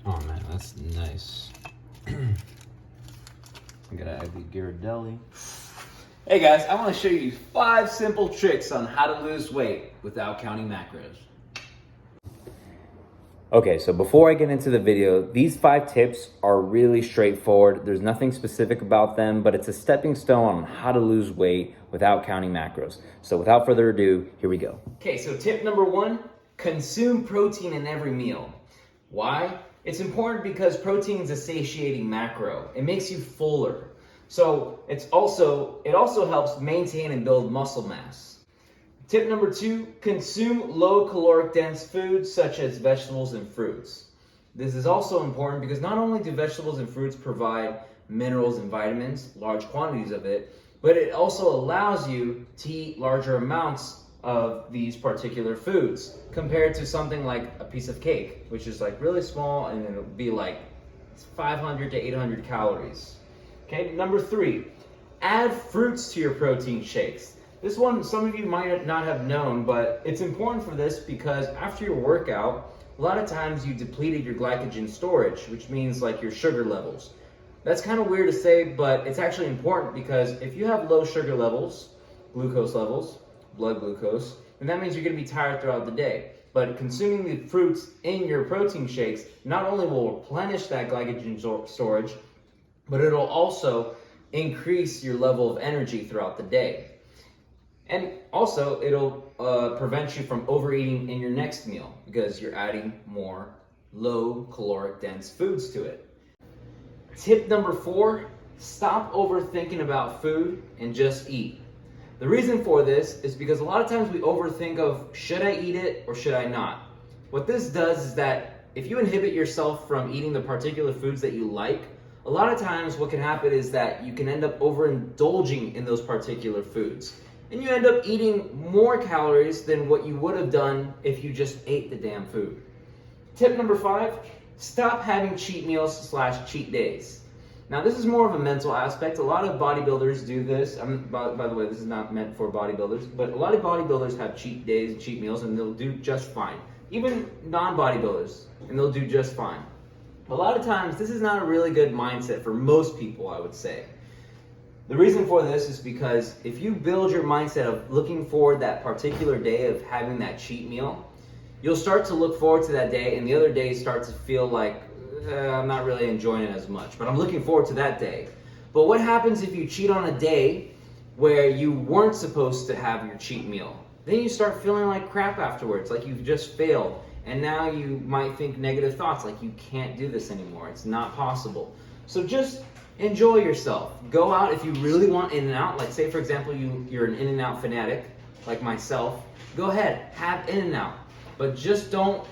Oh man, that's nice. I'm gonna add the Ghirardelli. Hey guys, I want to show you 5 simple tricks on how to lose weight without counting macros. Okay, so before I get into the video, these 5 tips are really straightforward. There's nothing specific about them, but it's a stepping stone on how to lose weight without counting macros. So without further ado, here we go. Okay, so tip number 1, consume protein in every meal. Why? It's important because protein is a satiating macro. It makes you fuller. So it also helps maintain and build muscle mass. Tip number 2, consume low caloric dense foods such as vegetables and fruits. This is also important because not only do vegetables and fruits provide minerals and vitamins, large quantities of it, but it also allows you to eat larger amounts of these particular foods compared to something like a piece of cake, which is like really small and it'll be like 500 to 800 calories. Okay, number 3, add fruits to your protein shakes. This one, some of you might not have known, but it's important for this because after your workout, a lot of times you depleted your glycogen storage, which means like your sugar levels. That's kind of weird to say, but it's actually important because if you have low sugar levels, glucose levels, blood glucose, then that means you're going to be tired throughout the day. But consuming the fruits in your protein shakes not only will replenish that glycogen storage, but it'll also increase your level of energy throughout the day. And also, it'll prevent you from overeating in your next meal because you're adding more low caloric dense foods to it. Tip number 4, stop overthinking about food and just eat. The reason for this is because a lot of times we overthink of should I eat it or should I not? What this does is that if you inhibit yourself from eating the particular foods that you like, a lot of times what can happen is that you can end up overindulging in those particular foods. And you end up eating more calories than what you would have done if you just ate the damn food. Tip number 5, stop having cheat meals / cheat days. Now this is more of a mental aspect. A lot of bodybuilders do this. By the way, this is not meant for bodybuilders, but a lot of bodybuilders have cheat days and cheat meals and they'll do just fine. Even non-bodybuilders, and they'll do just fine. A lot of times, this is not a really good mindset for most people, I would say. The reason for this is because if you build your mindset of looking forward that particular day of having that cheat meal, you'll start to look forward to that day and the other days start to feel like, I'm not really enjoying it as much, but I'm looking forward to that day. But what happens if you cheat on a day where you weren't supposed to have your cheat meal? Then you start feeling like crap afterwards, like you've just failed. And now you might think negative thoughts, like you can't do this anymore. It's not possible. So just enjoy yourself. Go out if you really want In-N-Out. Like say, for example, you're an In-N-Out fanatic, like myself. Go ahead, have In-N-Out. But just don't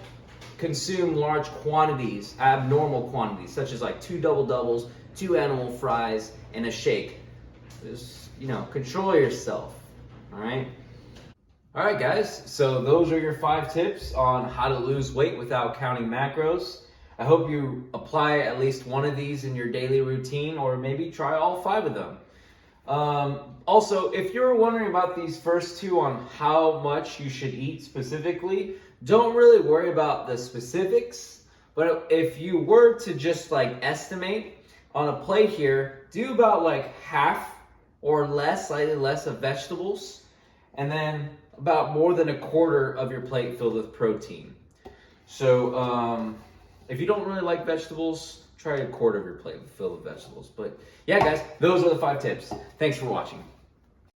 consume large quantities, abnormal quantities, such as like 2 double doubles, 2 animal fries, and a shake. Just, control yourself, all right? All right, guys, so those are your 5 tips on how to lose weight without counting macros. I hope you apply at least one of these in your daily routine or maybe try all 5 of them. Also, if you're wondering about these first 2 on how much you should eat specifically, don't really worry about the specifics, but if you were to just like estimate on a plate here, do about like half or less, slightly less of vegetables, and then about more than a quarter of your plate filled with protein. So if you don't really like vegetables, try a quarter of your plate filled with vegetables. But yeah, guys, those are the 5 tips. Thanks for watching.